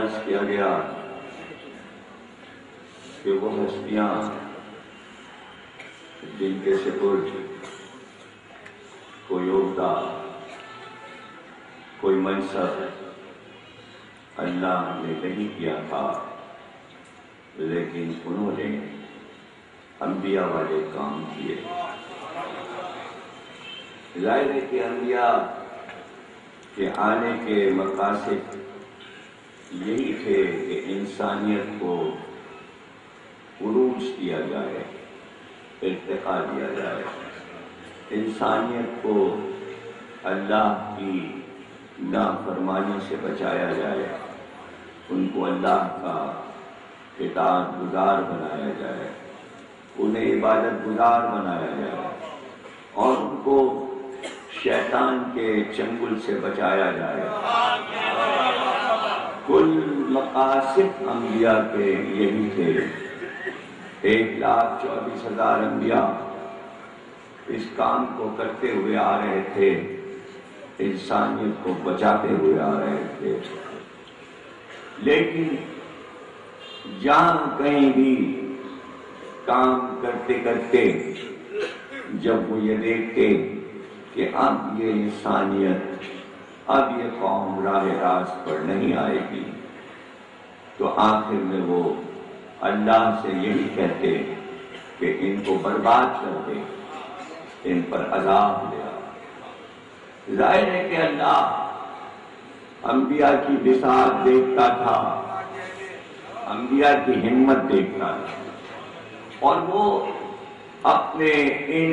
عرض کیا گیا کہ وہ ہستیاں جن کے سپرد کوئی عہدہ کوئی منصب اللہ نے نہیں کیا تھا، لیکن انہوں نے انبیاء والے کام کیے۔ ظاہر ہے کہ انبیاء کے آنے کے مقاصد یہی تھے کہ انسانیت کو عروج دیا جائے، ارتقا دیا جائے، انسانیت کو اللہ کی نافرمانی سے بچایا جائے، ان کو اللہ کا اطاعت گزار بنایا جائے، انہیں عبادت گزار بنایا جائے اور ان کو شیطان کے چنگل سے بچایا جائے۔ کل مقاصد انبیاء کے یہی تھے۔ 1,24,000 انبیاء اس کام کو کرتے ہوئے آ رہے تھے، انسانیت کو بچاتے ہوئے آ رہے تھے، لیکن جہاں کہیں بھی کام کرتے کرتے جب وہ یہ دیکھتے کہ اب یہ انسانیت، اب یہ قوم راہ راست پر نہیں آئے گی، تو آخر میں وہ اللہ سے یہی کہتے کہ ان کو برباد کر دے، ان پر عذاب لے آ۔ ظاہر ہے کہ اللہ انبیاء کی بساط دیکھتا تھا، انبیاء کی ہمت دیکھتا تھا، اور وہ اپنے ان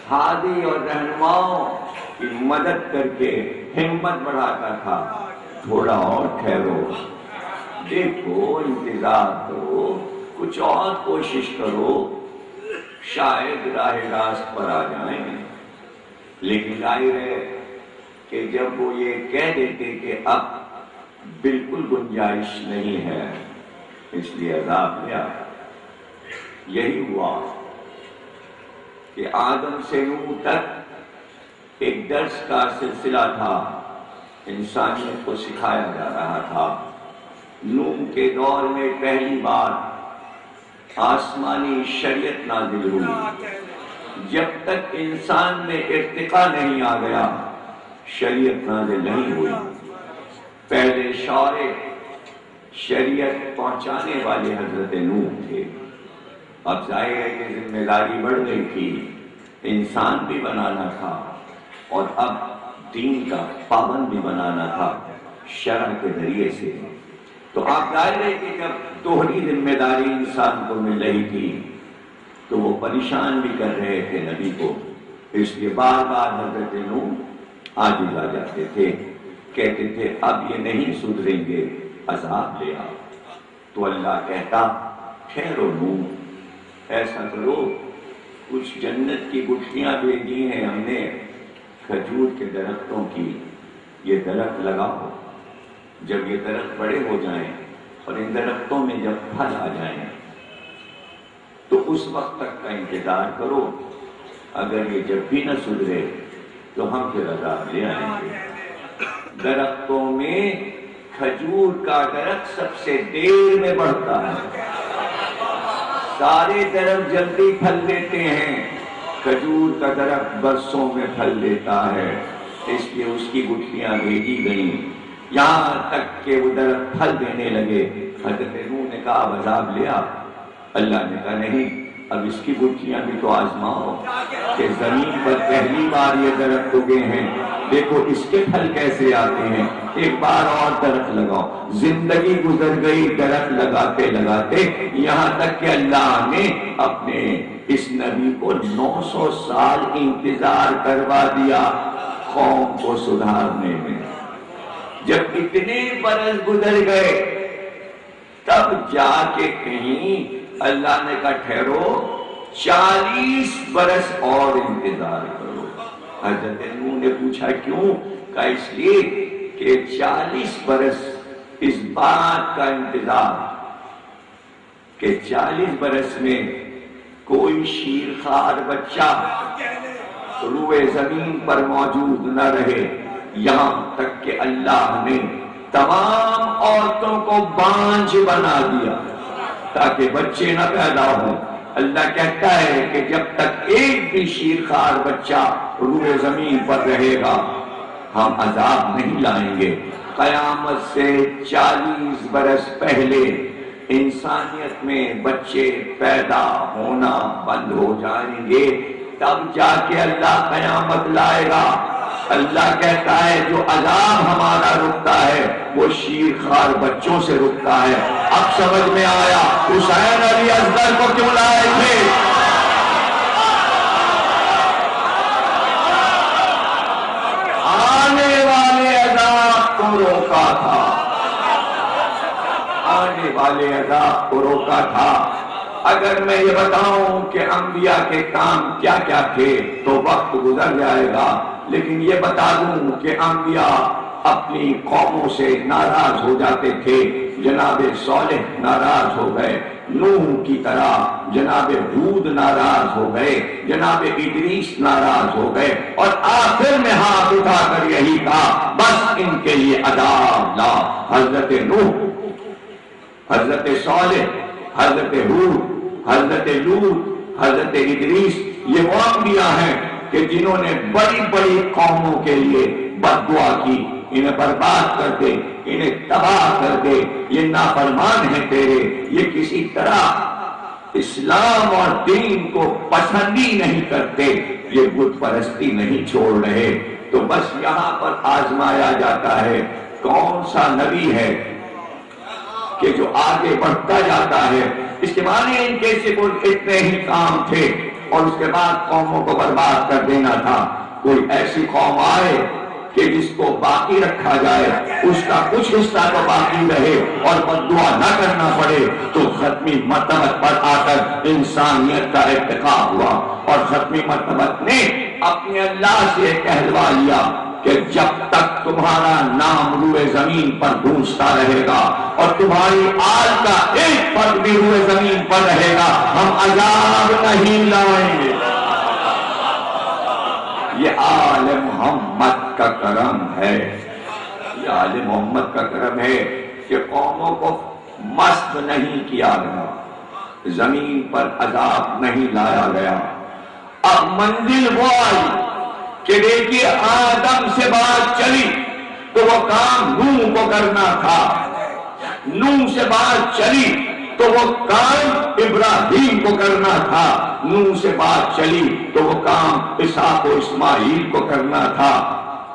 ہادی اور رہنماؤں کی مدد کر کے ہمت بڑھاتا تھا۔ تھوڑا اور ٹھہرو، دیکھو، انتظار کرو، کچھ اور کوشش کرو، شاید راہ راست پر آ جائیں۔ لیکن ظاہر ہے کہ جب وہ یہ کہہ دیتے کہ اب بالکل گنجائش نہیں ہے، اس لیے عذاب لیا۔ یہی ہوا کہ آدم سے نوح تک ایک درس کا سلسلہ تھا، انسانیت کو سکھایا جا رہا تھا۔ نوح کے دور میں پہلی بار آسمانی شریعت نازل ہوئی۔ جب تک انسان میں ارتقا نہیں آ گیا، شریعت نازل نہیں ہوئی۔ پہلے شارع شریعت پہنچانے والے حضرت نوح تھے۔ اب ظاہر ہے کہ ذمہ داری بڑھ گئی تھی، انسان بھی بنانا تھا اور اب دین کا پابند بھی بنانا تھا شرع کے ذریعے سے۔ تو آپ ظاہر ہے کہ جب دوہری ذمہ داری انسان کو مل رہی تھی تو وہ پریشان بھی کر رہے تھے نبی کو، اس لیے بار بار حضرت نوح عاجز آ جاتے تھے، کہتے تھے اب یہ نہیں سدھریں گے، عذاب لے آؤ۔ تو اللہ کہتا ٹھہرو نوح، ایسا کرو، کچھ جنت کی گٹھلیاں بھیجی ہیں ہم نے کھجور کے درختوں کی، یہ درخت لگاؤ۔ جب یہ درخت بڑے ہو جائیں اور ان درختوں میں جب پھل آ جائیں تو اس وقت تک کا انتظار کرو، اگر یہ جب بھی نہ سدھرے تو ہم پھر عذاب لے آئیں گے۔ درختوں میں کھجور کا درخت سب سے دیر میں بڑھتا ہے، سارے درخت جلدی پھل دیتے ہیں، کھجور کا درخت برسوں میں پھل دیتا ہے، اس لیے اس کی گٹھلیاں بھیجی گئیں یہاں تک کہ وہ درخت پھل دینے لگے۔ حضرت نوح نے کہا اب عذاب لیا، اللہ نے کہا نہیں، اب اس کی گٹھلیاں بھی تو آزماؤ کہ زمین پر پہلی بار یہ درخت اگے ہیں، دیکھو اس کے پھل کیسے آتے ہیں، ایک بار اور درخت لگاؤ۔ زندگی گزر گئی درخت لگاتے لگاتے، یہاں تک کہ اللہ نے اپنے اس نبی کو 900 سال انتظار کروا دیا قوم کو سدھارنے میں۔ جب اتنے برس گزر گئے تب جا کے کہیں اللہ نے کہا ٹھہرو، 40 برس اور انتظار کرو۔ حضرت نوح نے پوچھا کیوں؟ کہا اس لیے کہ 40 برس اس بات کا انتظار کہ 40 برس میں کوئی شیرخوار بچہ روئے زمین پر موجود نہ رہے، یہاں تک کہ اللہ نے تمام عورتوں کو بانجھ بنا دیا تاکہ بچے نہ پیدا ہوں۔ اللہ کہتا ہے کہ جب تک ایک بھی شیرخوار بچہ روئے زمین پر رہے گا ہم عذاب نہیں لائیں گے۔ قیامت سے 40 برس پہلے انسانیت میں بچے پیدا ہونا بند ہو جائیں گے، تب جا کے اللہ قیامت لائے گا۔ اللہ کہتا ہے جو عذاب ہمارا رکتا ہے وہ شیرخوار بچوں سے رکتا ہے۔ اب سمجھ میں آیا حسین علی اصغر کو کیوں لائے تھے؟ آنے والے عذاب کو روکا تھا، آنے والے عذاب کو روکا تھا۔ اگر میں یہ بتاؤں کہ انبیاء کے کام کیا کیا تھے تو وقت گزر جائے گا، لیکن یہ بتا دوں کہ انبیاء اپنی قوموں سے ناراض ہو جاتے تھے۔ جناب صالح ناراض ہو گئے، نوح کی طرح جناب ہود ناراض ہو گئے، جناب ادریس ناراض ہو گئے، اور آخر میں ہاتھ اٹھا کر یہی کہا بس ان کے لیے عذاب لا۔ حضرت نوح، حضرت صالح، حضرت ہود، حضرت لوط، حضرت ادریس، یہ وہ انبیاء ہیں کہ جنہوں نے بڑی بڑی قوموں کے لیے بد دعا کی، انہیں برباد کر دے، انہیں تباہ کر دے، یہ نافرمان ہیں تیرے، یہ کسی طرح اسلام اور دین کو پسند ہی نہیں کرتے، یہ بت پرستی نہیں چھوڑ رہے۔ تو بس یہاں پر آزمایا جاتا ہے کون سا نبی ہے کہ جو آگے بڑھتا جاتا ہے۔ اس کے معنی ان کے صرف اتنے ہی کام تھے اور اس کے بعد قوموں کو برباد کر دینا تھا۔ کوئی ایسی قوم آئے کہ جس کو باقی رکھا جائے، اس کا کچھ حصہ تو باقی رہے اور بد دعا نہ کرنا پڑے، تو ختمی مرتبت پر آ کر انسانیت کا ارتقا ہوا، اور ختمی مرتبت نے اپنے اللہ سے کہلوا لیا کہ جب تک تمہارا نام روئے زمین پر گونجتا رہے گا اور تمہاری آل کا ایک فرد بھی روئے زمین پر رہے گا ہم عذاب نہیں لائیں گے۔ یہ آل محمد کا کرم ہے، یہ آل محمد کا کرم ہے کہ قوموں کو مست نہیں کیا گیا، زمین پر عذاب نہیں لایا گیا۔ اب منزل وہ آئی کہ دیکھیے آدم سے بات چلی تو وہ کام نوح کو کرنا تھا، نوح سے بات چلی تو وہ کام ابراہیم کو کرنا تھا، نوح سے بات چلی تو وہ کام اسحاق و اسماعیل کو کرنا تھا۔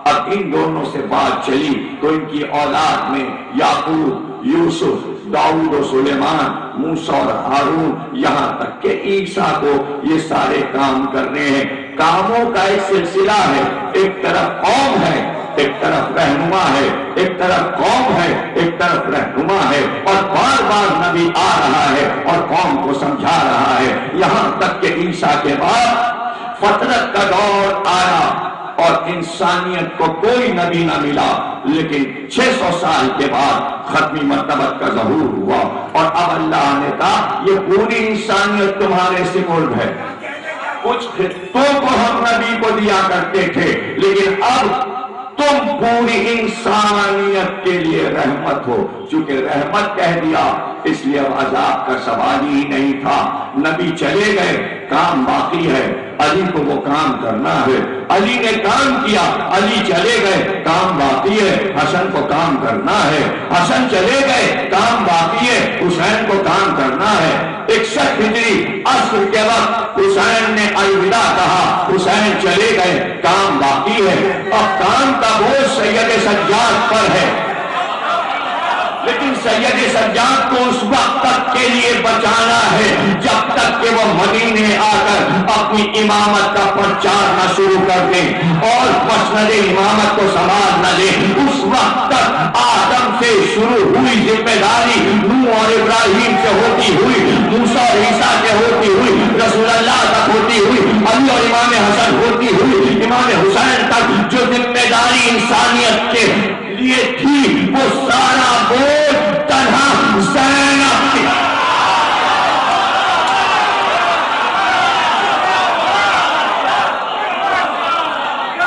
اب ان دونوں سے بات چلی تو ان کی اولاد میں یعقوب، یوسف، داؤد و سلیمان، موسیٰ اور ہارون، یہاں تک کہ عیسیٰ کو یہ سارے کام کرنے ہیں۔ کاموں کا ایک سلسلہ ہے، ایک طرف قوم ہے، ایک طرف رہنما ہے، ایک طرف قوم ہے، ایک طرف رہنما ہے، اور بار بار نبی آ رہا ہے اور قوم کو سمجھا رہا ہے، یہاں تک کہ عیسیٰ کے بعد فترت کا دور آیا اور انسانیت کو کوئی نبی نہ ملا، لیکن 600 سال کے بعد ختمی مرتبت کا ظہور ہوا، اور اب اللہ نے کہا یہ پوری انسانیت تمہارے سپرد ہے۔ کچھ خطوں کو ہم نبی کو دیا کرتے تھے، لیکن اب تم پوری انسانیت کے لیے رحمت ہو۔ چونکہ رحمت کہہ دیا اس لیے اب عذاب کا سوال ہی نہیں تھا۔ نبی چلے گئے، کام باقی ہے، علی کو وہ کام کرنا ہے، علی نے کام کیا، علی چلے گئے، کام باقی ہے، حسن کو کام کرنا ہے، حسن چلے گئے، کام باقی ہے، حسین کو کام کرنا ہے۔ 61 ہجری عصر کے وقت حسین نے الوداع کہا، حسین چلے گئے، کام باقی ہے، اب کام کا بوجھ سید سجاد پر ہے، لیکن سید سجاد کو اس وقت تک کے لیے بچانا ہے جب تک کہ وہ مدینے آ کر اپنی امامت کا پرچار نہ شروع کر دیں اور مسند امامت کو سنبھال نہ لیں۔ اس وقت تک آدم سے شروع ہوئی ذمہ داری نوح اور ابراہیم سے ہوتی ہوئی، موسیٰ اور عیسیٰ سے ہوتی ہوئی، رسول اللہ تک ہوتی ہوئی، علی اور امام حسن ہوتی ہوئی، امام حسین تک جو ذمہ داری انسانیت کے لیے تھی وہ سارا بوجھ تنہا زینب کی۔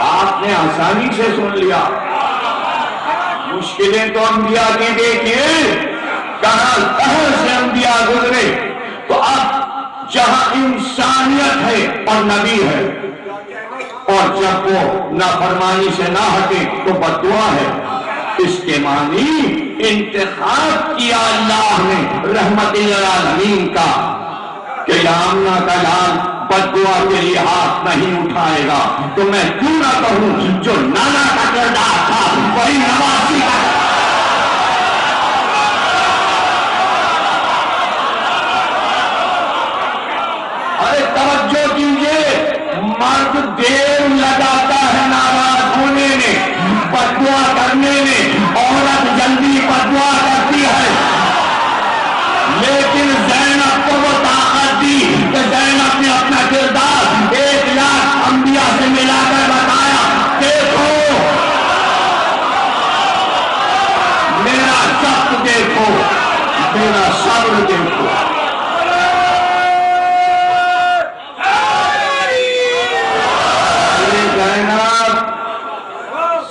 آپ نے آسانی سے سن لیا، مشکلیں تو انبیاء کی دیکھیے، کہاں سے انبیاء گزرے، تو اب جہاں انسانیت ہے اور نبی ہے، اور جب وہ نافرمانی سے نہ ہٹے تو بددعا ہے، اس کے معنی انتخاب کیا اللہ نے رحمت للعالمین کا کہ آمنہ کا لال بددعا کے لیے ہاتھ نہیں اٹھائے گا، تو میں کیوں نہ کہوں جو نانا کا کردار تھا وہی نواسی کا۔ ارے توجہ کیجئے، مرد دیر لگاتا ہے ناراض ہونے میں، بددعا کرنے میں، عورت جلدی بددعا کرتی ہے، لیکن زینب کو وہ طاقت دی کہ زینب نے اپنا کردار 1,00,000 انبیاء سے ملا کر بتایا، دیکھو میرا ضبط، دیکھو میرا صبر، دیکھو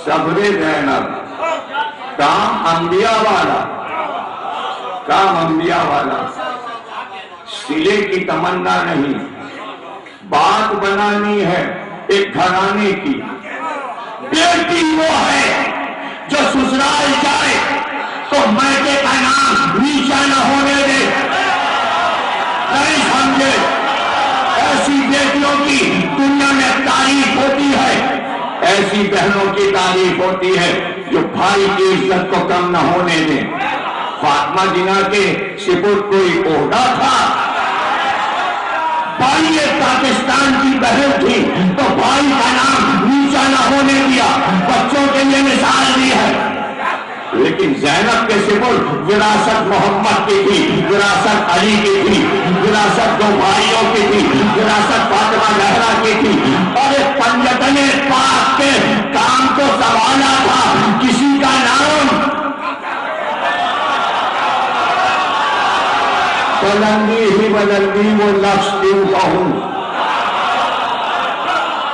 صبر زینب، کام انبیاء والا، کام انبیاء والا، سلے کی تمنا نہیں، بات بنانی ہے ایک گھرانے کی۔ بیٹی وہ ہے جو سسرال جائے تو بیٹے کا نام نیچا نہ ہونے دے، نہیں سمجھے؟ ایسی بیٹیوں کی دنیا میں تعریف ہوتی ہے، ایسی بہنوں کی تعریف ہوتی ہے جو بھائی کی عزت کو کم نہ ہونے دیں۔ فاطمہ جناح کے سپرد کوئی عہدہ تھا، بھائی پاکستان کی بہن تھی تو بھائی کا نام نیچا نہ ہونے دیا، بچوں کے لیے مثال دی ہے۔ لیکن زینب کے سپرد وراثت محمد کی تھی، وراثت علی کی تھی، وراثت 2 بھائیوں کی تھی، وراثت فاطمہ زہرا کی تھی، اور ایک پنجتن پاک کے کام کو سنبھالا تھا، کسی کا نام بلندی ہی بلندی، وہ لفظ کیوں کہوں،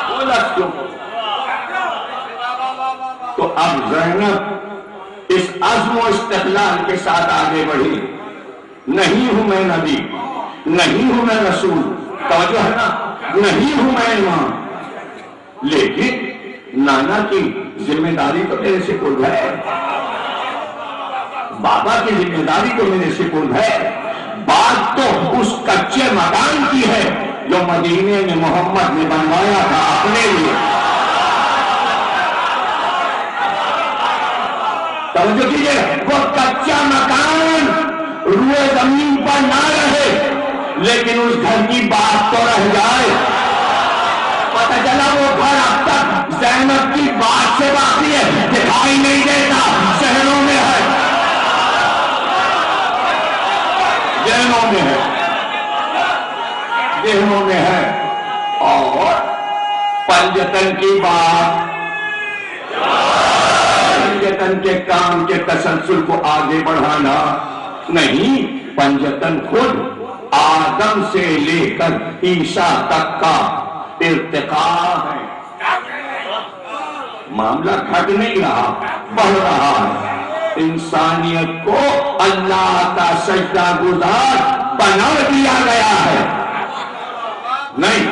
وہ لفظ کیوں کہوں؟ تو اب زینب اس عزم و استقلال کے ساتھ آگے بڑھی، نہیں ہوں میں نبی، نہیں ہوں میں رسول، توجہ ہے نا، نہیں ہوں میں امام، لیکن نانا کی ذمہ داری تو میرے سپرد ہے، بابا کی ذمہ داری تو میرے سپرد ہے۔ بات تو اس کچے مکان کی ہے جو مدینے میں محمد نے بنوایا تھا اپنے لیے۔ توجہ کیجئے، وہ کچا مکان روئے زمین پر نہ رہے لیکن اس گھر کی بات تو رہ جائے۔ پتہ چلا وہ گھر اب تک زینب کی بات سے باقی ہے، دکھائی نہیں دیتا، شہروں میں ہے، ذہنوں میں ہے، ذہنوں میں ہے۔ اور پنجتن کی بات، پنجتن کے کام کے تسلسل کو آگے بڑھانا نہیں، پنجتن خود آدم سے لے کر عیسیٰ تک کا ارتقاء ہے، معاملہ گھٹ نہیں رہا، بڑھ رہا ہے۔ انسانیت کو اللہ کا سجدہ گزار بنا دیا گیا ہے۔ نہیں،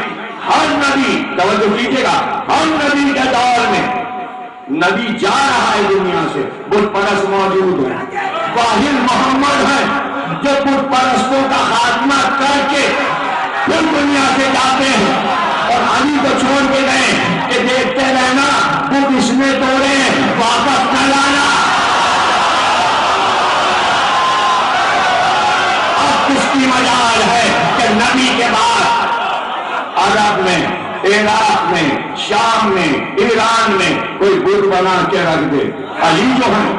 ہر نبی، توجہ کیجئے گا، ہر نبی کے دور میں نبی جا رہا ہے دنیا سے، بت پرست موجود ہے، واحد محمد ہے جو بت پرستوں کا خاتمہ کر کے پھر دنیا سے جاتے ہیں، اور علی کو چھوڑ کے گئے کہ دیکھتے رہنا بت اس نے توڑے واپس نہ لانا۔ اب کس کی مجال ہے کہ نبی کے بعد عرب میں، عراق میں، شام میں، ایران میں کوئی بت بنا کے رکھ دے؟ علی جو ہے،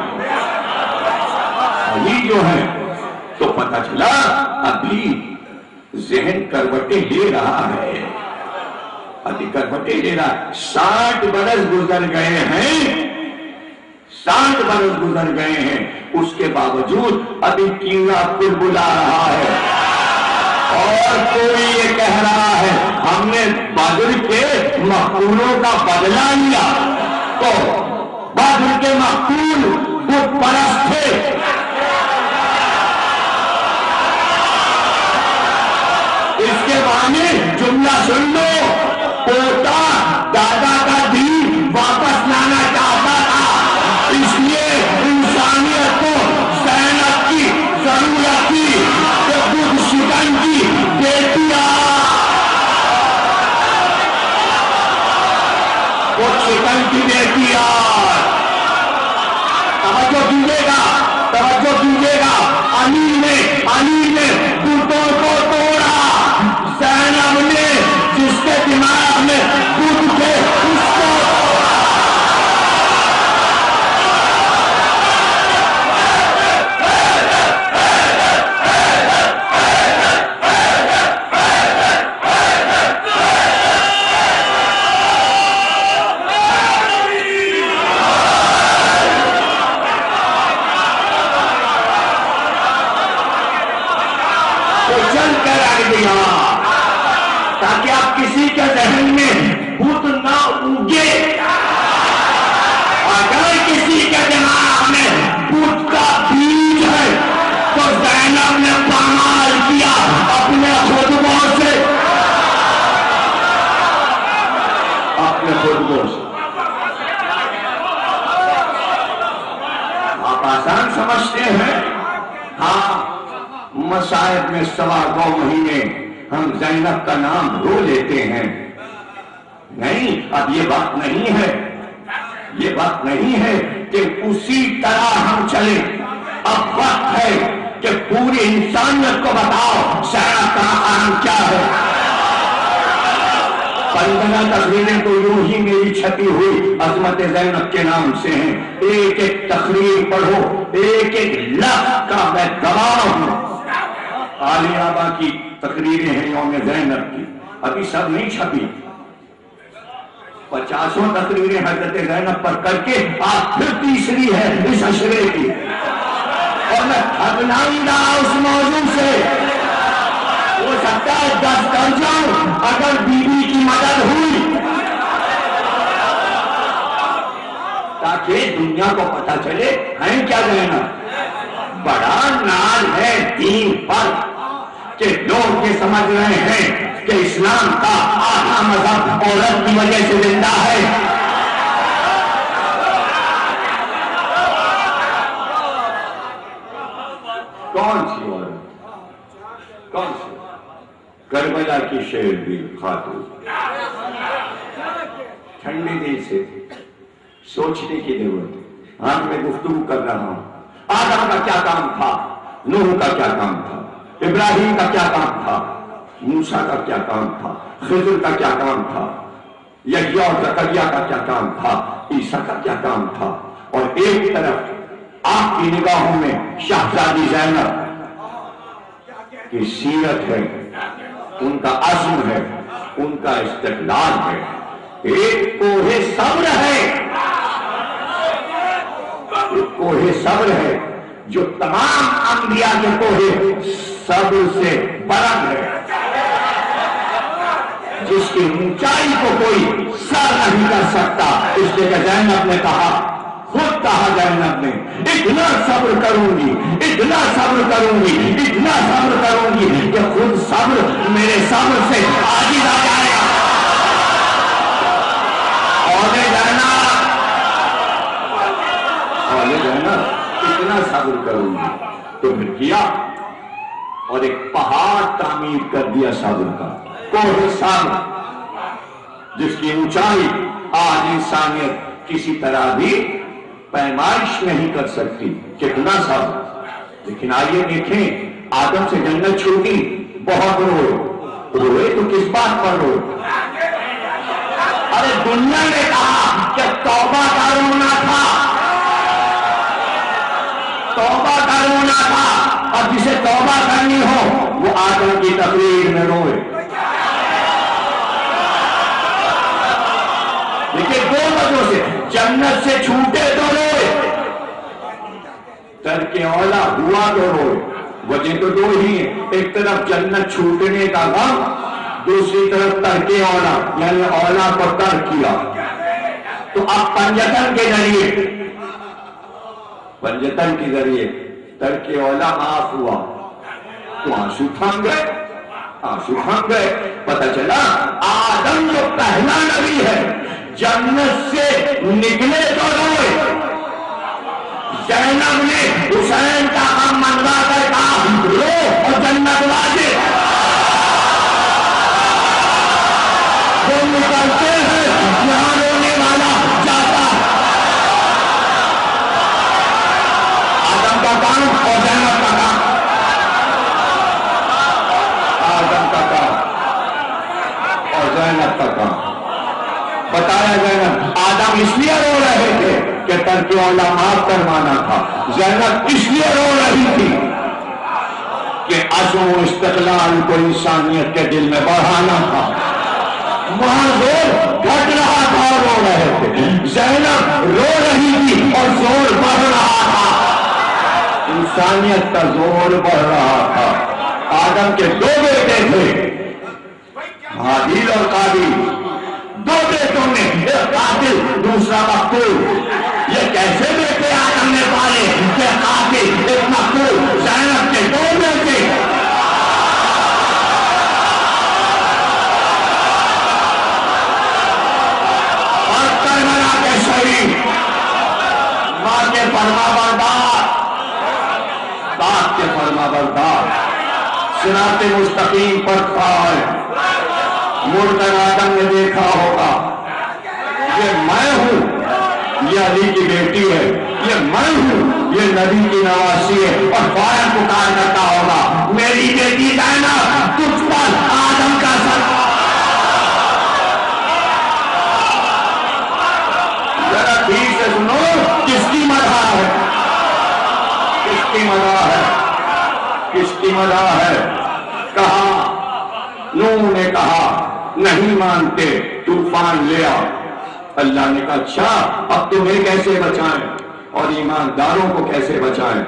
علی جو ہے، تو پتہ چلا ابھی ذہن کروٹیں لے رہا ہے، ابھی کروٹیں لے رہا ہے۔ 60 برس گزر گئے ہیں، 60 برس گزر گئے ہیں، اس کے باوجود ابھی کیڑا بلا رہا ہے، اور کوئی یہ کہہ رہا ہے ہم نے بدر کے مقتولوں کا بدلہ لیا، تو بدر کے مقتول کی بیٹی آج. توجہ کیجیے گا. علی نے بتوں کو توڑا. زینب نے جس کے دماغ میں بت تھے اس کو تاکہ آپ کسی کے ذہن میں بت نہ اگے. اگر کسی کے دماغ میں بت کا بیج ہے تو زینب نے پامال کیا اپنے خطبوں سے. آپ آسان سمجھتے ہیں. ہاں مصائب میں 2.25 مہینے ہم زینب کا نام رو لیتے ہیں. نہیں، اب یہ بات نہیں ہے کہ اسی طرح ہم چلیں. اب وقت ہے کہ پوری انسانیت کو بتاؤ زینب کا مقام کیا ہے. 15 تقریریں تو یوں ہی میری چھپی ہوئی عظمت زینب کے نام سے ہیں. ایک ایک تقریر پڑھو، ایک ایک لفظ کا میں گواہ ہوں. عالی آبا کی تقریریں ہیں یوم زینب کی، ابھی سب نہیں چھپی. 50 تقریریں حضرت زینب پر کر کے آپ پھر تیسری ہے اس عشرے کی. اور میں ابنائندہ اس موضوع سے ہو سکتا ہے 10 کر جاؤں اگر بی بی کی مدد ہوئی، تاکہ دنیا کو پتہ چلے ہیں کیا زینب. بڑا ناز ہے دین پر کہ لوگ یہ سمجھ رہے ہیں کہ اسلام کا آدھا مذہب عورت کی وجہ سے زندہ ہے. کون سی عورت؟ کون سی؟ کربلا کی شیر بھی خاتون. ٹھنڈے دل سے سوچنے کی ضرورت ہے. آج میں گفتگو کر رہا ہوں. آدم کا کیا کام تھا، نوح کا کیا کام تھا، ابراہیم کا کیا کام تھا، موسیٰ کا کیا کام تھا، خضر کا کیا کام تھا، یحییٰ اور زکریا کا کیا کام تھا، عیسیٰ کا کیا کام تھا. اور ایک طرف آپ کی نگاہوں میں شہزادی زینب کی سیرت ہے، ان کا عزم ہے، ان کا استقلال ہے. ایک کوہ صبر ہے، کوہ صبر ہے جو تمام انبیاء کے کوہ صبر سے بلند ہے، جس کی اونچائی کو کوئی سر نہیں کر سکتا. اس لیے کہ زینب نے کہا، خود کہا زینب نے، اتنا صبر کروں گی، اتنا صبر کروں گی، اتنا صبر کروں گی کہ خود صبر میرے صبر سے عاجز آ جائے گا. اتنا صبر کروں گی. تو پھر کیا اور ایک پہاڑ تعمیر کر دیا صبر کا، کوہ صبر، جس کی اونچائی آج انسانیت کسی طرح بھی پیمائش نہیں کر سکتی. کتنا صبر. لیکن آئیے دیکھیں، آدم سے جنت چھوٹی، بہت روئے تو کس بات پر روئے؟ ارے دنیا نے کہا کہ توبہ کا رونا تھا، توبہ کا رونا تھا. اور جسے توبہ کرنی ہو وہ آدم کی تقریر میں روئے. لیکن 2 وجہ سے جنت سے چھوٹے تو روئے، ترک اولا ہوا تو روئے. وجہ تو 2 ہی ہیں، ایک طرف جنت چھوٹنے کا غم، دوسری طرف ترک اولا یعنی اولا کو ترک کیا. تو اب پنجتن کے ذریعے ترک اولا معاف ہوا تو آنسو تھم گئے. پتہ چلا آدم جو پہلا نبی ہے جنت سے نکلے تو روئے. زینب نے حسین کا غم منوا کر کہا رو اور جنت واجب. وہ نکلتے ہیں یہاں رونے والا جاتا کہ ترک علماء کروانا تھا. زینب اس لیے رو رہی تھی کہ عزم و استقلال کو انسانیت کے دل میں بڑھانا تھا. وہاں زور گھٹ رہا تھا اور رو رہے تھے. زینب رو رہی تھی اور زور بڑھ رہا تھا. انسانیت کا زور بڑھ رہا تھا. آدم کے دو بیٹے تھے، حابیل اور قابیل. دو بیٹوں میں ایک قاتل دوسرا مقتول. یہ کیسے بیٹے آدم نے پالے کہ قاتل ایک مقتول؟ زینب کے دو بیٹے. اور کربلا کے شہید، ماں کے فرما بردار، باپ کے فرما بردار، صراط مستقیم پر قائم. مڑ کر آدم نے دیکھا ہوگا یہ میں ہوں، یہ علی کی بیٹی ہے، یہ میں ہوں، یہ نبی کی نواسی ہے، اور فوراً پکار کرتا ہوگا میری بیٹی زینب تجھ پر آدم کا سر. ذرا ٹھیک سے سنو، کس کی مدح ہے؟ کس کی مدح ہے؟ کس کی مدح ہے؟ کہا نوح نے کہا نہیں مانتے طوفان لے آ. اللہ نے کہا اچھا اب تمہیں کیسے بچائیں اور ایمانداروں کو کیسے بچائیں؟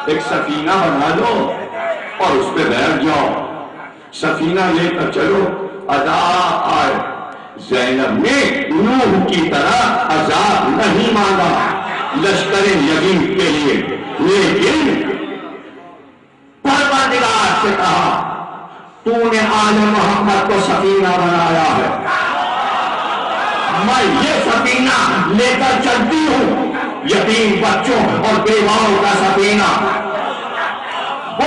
ایک سفینہ بنا لو اور اس پہ بیٹھ جاؤ. سفینہ لے کر چلو، عذاب آئے. زینب نے نوح کی طرح عذاب نہیں مانگا لشکر یزید کے لیے، لیکن پروردگار سے کہا تو نے آل محمد کو سفینہ بنایا ہے، میں یہ سفینہ لے کر چلتی ہوں، یتیم بچوں اور بیواؤں کا سفینہ. وہ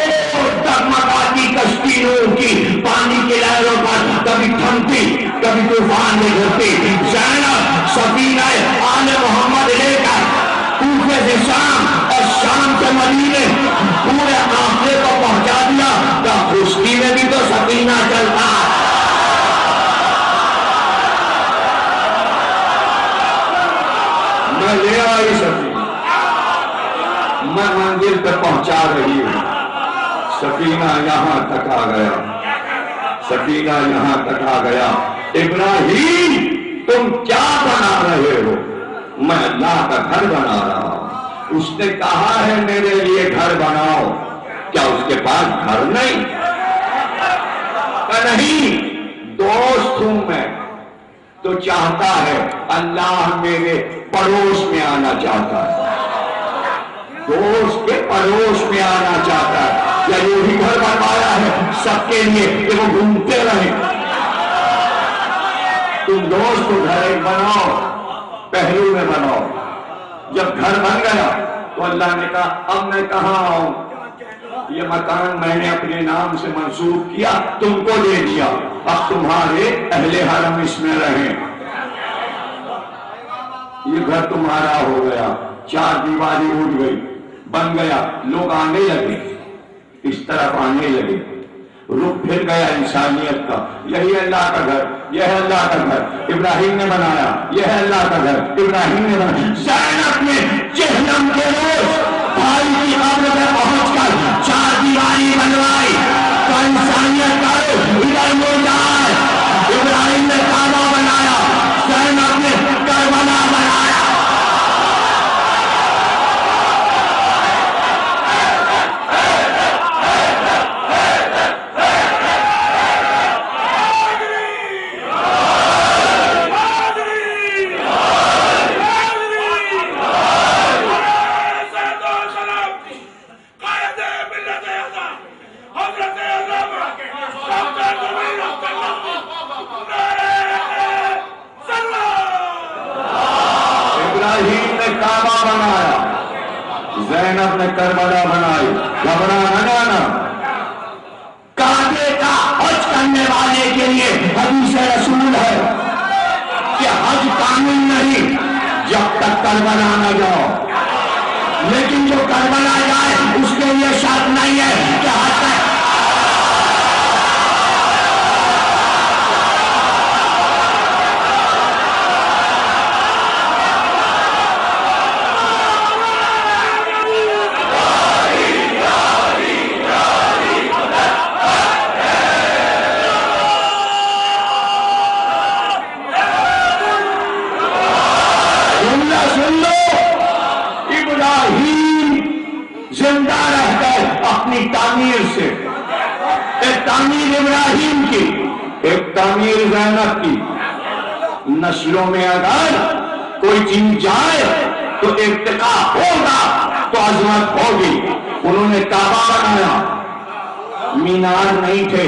ڈگمگاتی کشتی نوح کی پانی کی لہروں پر کبھی تھمتی کبھی طوفان میں گھرتی. زینب سفینہ آل محمد لے کر کوفے سے شام اور شام سے مدینے پورے قافلے کو پہنچا دیا. کیا خشکی میں بھی تو سفینہ چلتا. میں لے آئی سفینہ، میں منزل پہ پہنچا رہی ہوں. سفینہ یہاں تک آ گیا، سفینہ یہاں تک آ گیا. ابراہیم تم کیا بنا رہے ہو؟ میں اللہ کا گھر بنا رہا ہوں. اس نے کہا ہے میرے لیے گھر بناؤ. کیا اس کے پاس گھر نہیں؟ نہیں، دوست ہوں میں تو چاہتا ہے اللہ میرے پڑوس میں آنا چاہتا ہے، دوست کے پڑوس میں آنا چاہتا ہے. یا یہ بھی گھر بنوایا ہے سب کے لیے کہ وہ گھومتے رہیں. تم دوست کو گھر ایک بناؤ، پہلو میں بناؤ. جب گھر بن گیا تو اللہ نے کہا اب میں کہاں آؤں؟ یہ مکان میں نے اپنے نام سے منسوب کیا، تم کو دے دیا، اب تمہارے اہل حرم اس میں رہیں. یہ گھر تمہارا ہو گیا. چار دیواری اٹھ گئی، بن گیا. لوگ آنے لگے، اس طرف آنے لگے. رخ پھر گیا انسانیت کا. یہی اللہ کا گھر، یہ ہے اللہ کا گھر، ابراہیم نے بنایا. یہ ہے اللہ کا گھر، ابراہیم نے بنایا. زینب نے جہنم کے روز بھائی کی قبر میں پہنچ کر چار دیواری بنوائی. تو انسانیت کا ادھر مڑ جائے. ابراہیم نے کعبہ بنایا، زینب نے کربلا بنایا. زینب نے کربلا بنائی. گھبرانا نہ، کعبے کا حج کرنے والے کے لیے حدیث رسول ہے کہ حج کامل نہیں جب تک کربلا نہ جاؤ، لیکن جو کربلا جائے اس کے لیے شرط نہیں ہے کہ حج کا. زندہ رہ گئے اپنی تعمیر سے، ایک تعمیر ابراہیم کی، ایک تعمیر زینب کی۔ نسلوں میں اگر کوئی چیز جائے تو ارتقا ہوگا تو عظمت ہوگی۔ انہوں نے کعبہ بنایا، مینار نہیں تھے،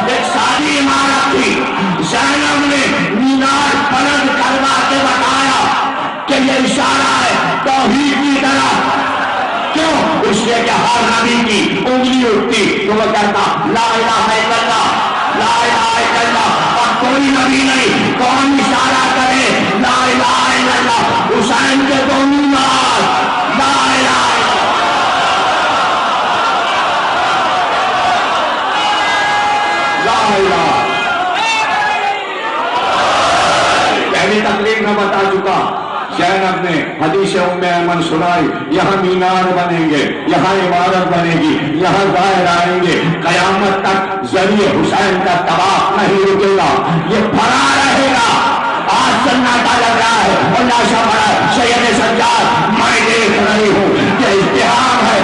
ایک سادی عمارت تھی۔ زینب نے مینار بلند کروا کے بتایا کہ یہ اشارہ ہے توحید کی طرف۔ کیوں؟ اس لیے کہ ہر نبی کی انگلی اٹھتی تو وہ کہتا لا الہ الا اللہ، لا الہ الا اللہ، اور کوئی نبی نہیں کون اشارہ کرے لا الہ الا اللہ؟ حسین کے دونوں نال لا الہ الا اللہ۔ پہلی تقریر میں بتا چکا، زینب نے حدیث ام ایمن سنائی، یہاں مینار بنیں گے، یہاں عمارت بنے گی، یہاں ظاہر آئیں گے، قیامت تک ذریعہ حسین کا طواف نہیں رکے گا، یہ بھرا رہے گا۔ آج سناٹا لگ رہا ہے اور لاشا بڑا ہے۔ سید سجاد، میں دیکھ رہی ہوں کہ ازدحام ہے،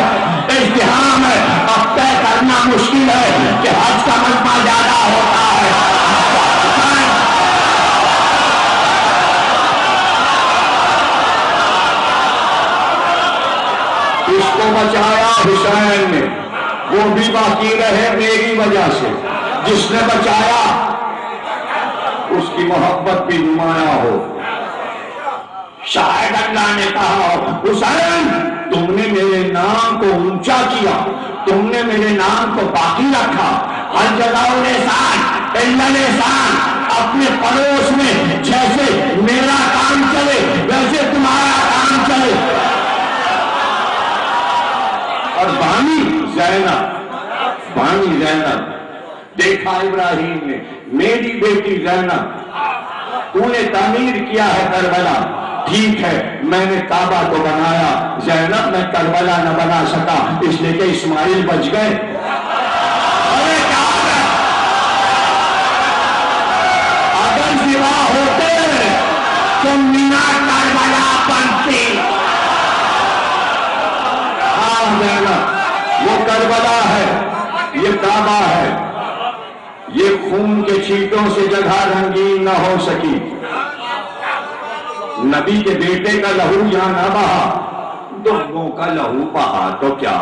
ازدحام ہے۔ اب طے کرنا مشکل ہے کہ حج کا مجمع زیادہ ہوتا ہے۔ اس کو بچایا حسین نے، وہ بھی باقی رہے میری وجہ سے۔ جس نے بچایا اس کی محبت بھی نمایاں ہو۔ شاید اللہ نے کہا حسین تم نے میرے نام کو اونچا کیا، تم نے میرے نام کو باقی رکھا۔ ہر جگہ احسان احسان، اپنے پڑوس میں جیسے میرا کام چلے ویسے تمہارا کام چلے۔ اور بانی زینب دیکھا ابراہیم نے، میری بیٹی زینب تو نے تعمیر کیا ہے کربلا، ٹھیک ہے میں نے کعبہ تو بنایا، زینب میں کربلا نہ بنا سکا اس لیے کہ اسماعیل بچ گئے۔ اگر سوا ہوتے تو مینار کربلا بنتی۔ ہاں زینب وہ کربلا ہے، یہ کعبہ ہے، یہ خون کے چھینٹوں سے جگہ رنگین نہ ہو سکی۔ نبی کے بیٹے کا لہو یہاں نہ بہا، دونوں کا لہو بہا تو کیا،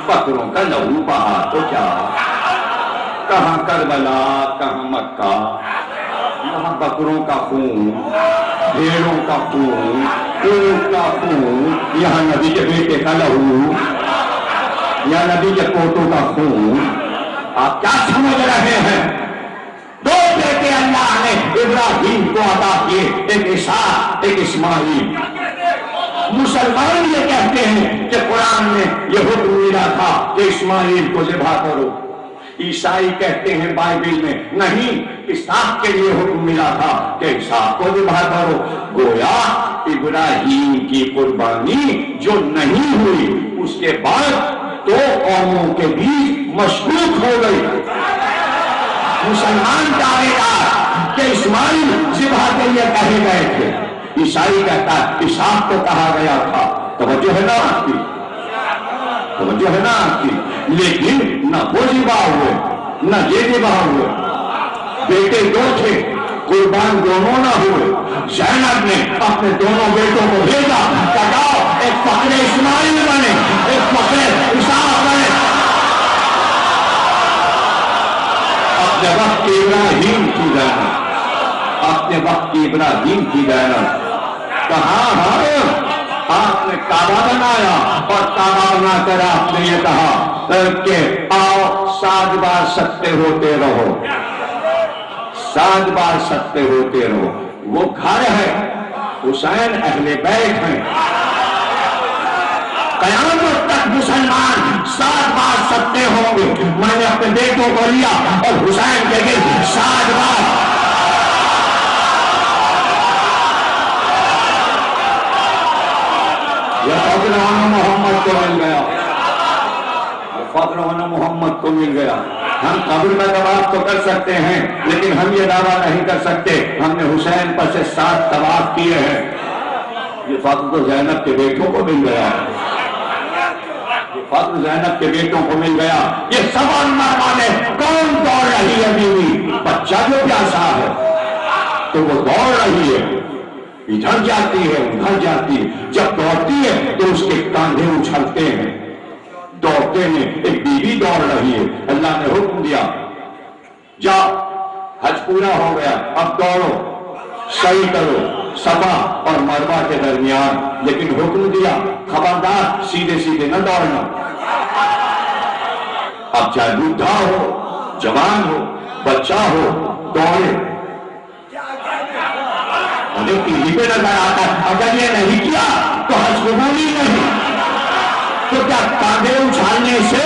بکروں کا لہو بہا تو کیا۔ کہاں کربلا کہاں مکہ، یہاں بکروں کا خون، بھیڑوں کا خون، اونٹ کا خون، یہاں نبی کے بیٹے کا لہو یا نبی کے پوتوں کا خون۔ آپ کیا سمجھ رہے ہیں؟ دو بیٹے اللہ نے ابراہیم کو عطا کیے، ایک اسحاق ایک اسماعیل۔ مسلمان یہ کہتے ہیں کہ قرآن میں یہ حکم ملا تھا کہ اسماعیل کو ذبح کرو، عیسائی کہتے ہیں بائبل میں نہیں، اسحاق کے لیے حکم ملا تھا کہ اسحاق کو ذبح کرو۔ گویا ابراہیم کی قربانی جو نہیں ہوئی اس کے بعد دو قوموں کے بیچ مشکوک ہو گئی۔ مسلمان دعوے دار کہ اسماعیل ذبح کے لیے کہے گئے تھے، عیسائی کہتا ہے اسحاق کو کہا گیا تھا۔ توجہ ہے نا آپ کی، توجہ ہے نا آپ کی، لیکن نہ وہ ذبح ہوئے نہ یہ ذبح ہوئے۔ بیٹے دو تھے، قربان دونوں نہ ہوئے۔ زینب نے اپنے دونوں بیٹوں کو بھیجا کہ جاؤ ایک فخر اسماعیل بنے ایک فخر اسحاق بنے۔ اپنے وقت کی ابراہیم کی زینب، اپنے وقت کی ابراہیم کی زینب کہاں ہاں آپ نے کعبہ بنایا اور کعبہ بنا کر آپ نے یہ کہا کہ آؤ 7 بار سجدے ہوتے رہو، 7 بار سجدے ہوتے رہو۔ وہ گھر ہے، حسین اہل بیت ہیں، قیامت تک مسلمان 7 بار سجدے ہوں گے۔ میں نے اپنے بیٹوں کو لیا اور حسین کے گرد 7 بار یہ فضل ہونا محمد کو مل گیا، فضل ہونا محمد کو مل گیا۔ ہم قبر میں طواف تو کر سکتے ہیں لیکن ہم یہ دعویٰ نہیں کر سکتے ہم نے حسین پر سے 7 طواف کیے ہیں۔ یہ فضل تو زینب کے بیٹوں کو مل گیا، یہ فضل زینب کے بیٹوں کو مل گیا۔ یہ سوال والے کون دوڑ رہی ہے بیوی؟ بچہ جو پیاسا ہے تو وہ دوڑ رہی ہے، ادھر جاتی ہے ادھر جاتی ہے، جب دوڑتی ہے تو اس کے کاندھے اچھلتے ہیں، دوڑتے ہیں۔ ایک بیوی دوڑ رہی ہے، اللہ نے حکم دیا جا حج پورا ہو گیا، اب دوڑو، صحیح کرو صفا اور مروہ کے درمیان، لیکن حکم دیا خبردار سیدھے سیدھے نہ دوڑنا۔ اب چاہے بوڑھا ہو، جوان ہو، بچہ ہو، دوڑے۔ مجھے ٹی وی پہ نظر آتا ہے اگر یہ نہیں کیا تو حج قبول ہی نہیں۔ تو کیا کاندھے اچھالنے سے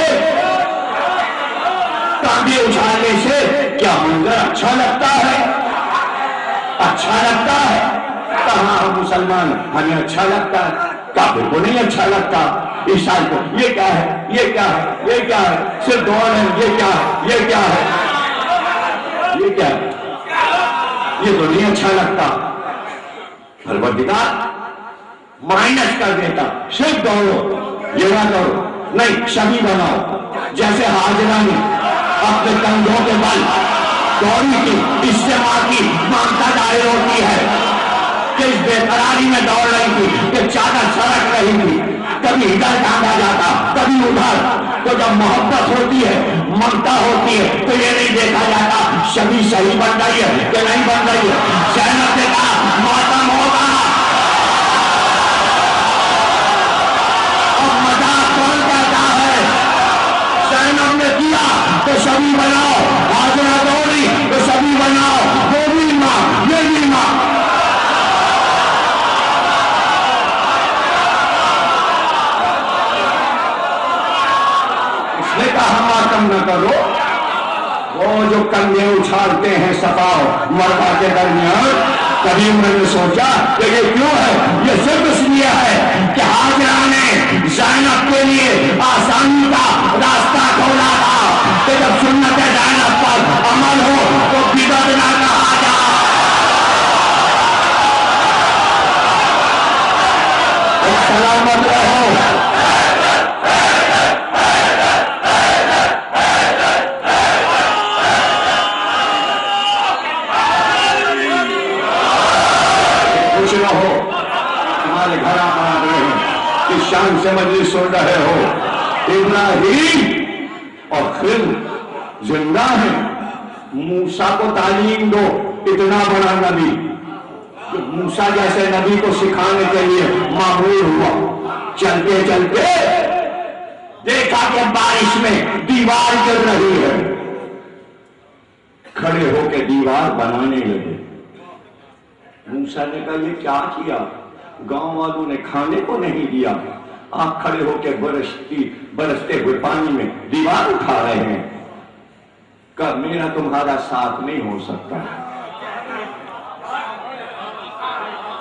کیا منظر اچھا لگتا ہے؟ اچھا لگتا ہے؟ کہاں ہم مسلمان ہمیں اچھا لگتا ہے، کافر کو نہیں اچھا لگتا، عیسائی کو یہ کیا ہے، یہ کیا ہے، یہ کیا ہے، صرف دوڑ ہے، یہ کیا ہے، یہ کیا ہے، یہ کیا ہے، یہ تو نہیں اچھا لگتا۔ پروردگار مائنس کر دیتا، صرف دوڑو، یہ نہ دوڑو، نہیں شبی بناؤ۔ جیسے حاجرہ نے اپنے کندھوں کے بل دوڑی کی، اجتماع کی مانتا ظاہر ہوتی ہے کہ اس بے قراری میں دوڑ رہی تھی کہ چادر سڑک رہی تھی، کبھی ادھر ٹانگا جاتا کبھی ادھر۔ تو جب محبت ہوتی ہے، ممتا ہوتی ہے، تو یہ نہیں دیکھا جاتا شبی صحیح بن رہی ہے کہ نہیں بن رہی ہے۔ زینب نے کہا ماتم ہوگا، اب مذاق کون کرتا ہے؟ زینب نے کیا تو شبی بناؤ، حاجرہ دوڑی تو شبی بناؤ، وہ بھی ماں یہ بھی ماں۔ اس نے کہا ماتم نہ کرو، وہ جو کندھے اچھالتے ہیں صفا و مروہ کے درمیان، کبھی میں نے سوچا کہ یہ کیوں ہے؟ یہ صرف اس لیے ہے کہ حاجرہ نے زینب کے لیے آسانی کا راستہ کھولا تھا کہ جب سنت زینب پر عمل ہو تو بدعت نہ کہا جائے۔ سلامت رہو۔ خوش رہو، تمہارے گھر آ رہے ہیں، اس شان سے مجلس سن رہے ہو۔ ابراہیم اور خضر زندہ ہیں، موسیٰ کو تعلیم دو، اتنا بڑا نبی موسیٰ جیسے نبی کو سکھانے کے لیے معمور ہوا۔ چلتے چلتے دیکھا کہ بارش میں دیوار گر رہی ہے، کھڑے ہو کے دیوار بنانے لگے۔ موسیٰ نے کہا یہ کیا کیا؟ گاؤں والوں نے کھانے کو نہیں دیا، آپ کھڑے ہو کے برستے ہوئے پانی میں دیوار اٹھا رہے ہیں۔ کہا میرا تمہارا ساتھ نہیں ہو سکتا،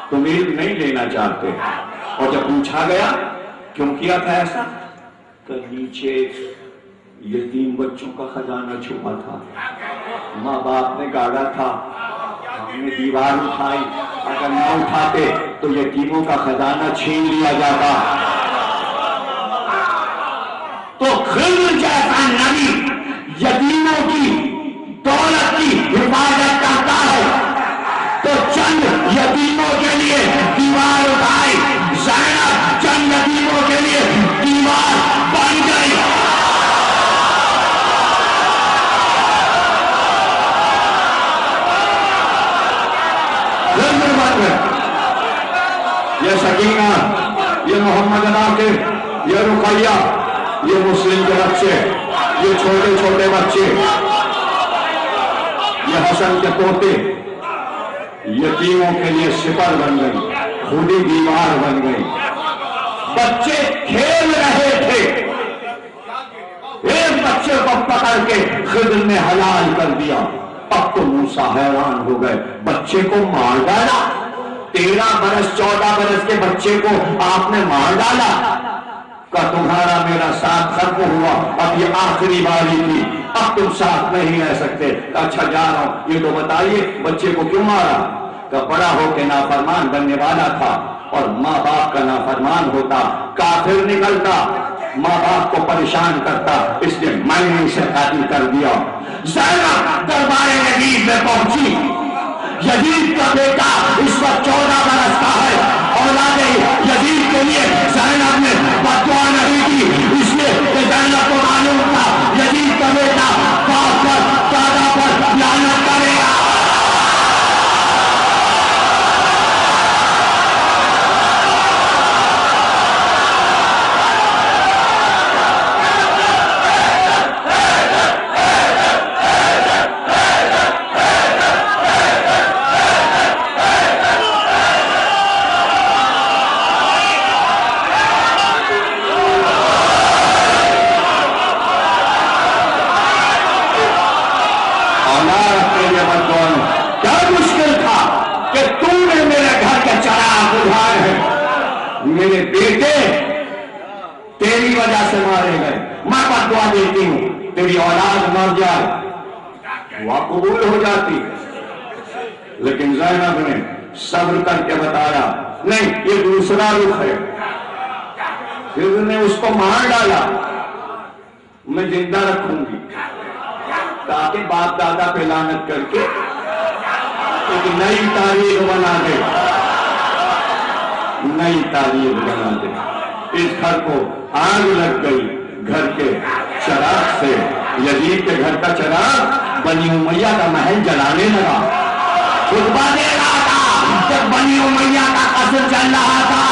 تم علم نہیں لینا چاہتے۔ اور جب پوچھا گیا کیوں کیا تھا ایسا، کہ نیچے یتیم بچوں کا خزانہ چھپا تھا، ماں باپ نے گاڑا تھا، ہم نے دیوار اٹھائی، اگر نہ اٹھاتے تو یتیموں کا خزانہ چھین لیا جاتا۔ تو خضر جیسا نبی یتیموں کی دولت کی حفاظت کرتا ہے، تو چند یتیموں کے لیے دیوار اٹھائی، زینب چند یتیموں کے لیے دیوار بن گئی۔ یہ سکینہ، یہ محمد عاقب، یہ رقیہ، یہ مسلم کے بچے، یہ چھوٹے چھوٹے بچے، یہ حسن کے پوتے یتیموں کے لیے سپر بن گئی، خود ہی دیوار بن گئی۔ بچے کھیل رہے تھے، ایک بچے کو پکڑ کے خضر نے حلال کر دیا۔ اب تو موسیٰ حیران ہو گئے، بچے کو مار ڈالا، 13 برس 14 برس کے بچے کو آپ نے مار ڈالا۔ کہ تمہارا میرا ساتھ ختم ہوا، اب یہ آخری باری تھی، اب تم ساتھ نہیں رہ سکتے۔ اچھا جا رہا ہوں، یہ تو بتائیے بچے کو کیوں مارا؟ کہ بڑا ہو کے نافرمان بننے والا تھا، اور ماں باپ کا نافرمان ہوتا، کافر نکلتا، ماں باپ کو پریشان کرتا، اس لیے میں نے اسے قتل کر دیا۔ زینب دربار یزید میں پہنچی، یزید کا بیٹا اس وقت 14 برس کا ہے، اولاد یزید کے لیے زینب نے بد دعا نہیں کی، اس لیے کہ زینب کو معلوم تھا یزید کا بیٹا باپ پر دادا پر لعنت کرے گا۔ میرے بیٹے تیری وجہ سے مارے گئے، میں بد دعا دیتی ہوں تیری اولاد مر جائے، وہ قبول ہو جاتی۔ لیکن زینب نے صبر کر کے بتایا نہیں، یہ دوسرا رخ ہے۔ پھر نے اس کو مار ڈالا، میں زندہ رکھوں گی تاکہ باپ دادا پہ لعنت کر کے ایک نئی تاریخ بنا دے، نئی تاریخ بنا دے۔ اس گھر کو آگ لگ گئی، گھر کے چراغ سے، یزید کے گھر کا چراغ بنی امیہ کا محل جلانے لگا۔ خطبہ دے رہا تھا جب بنی امیہ کا قصر چل رہا تھا،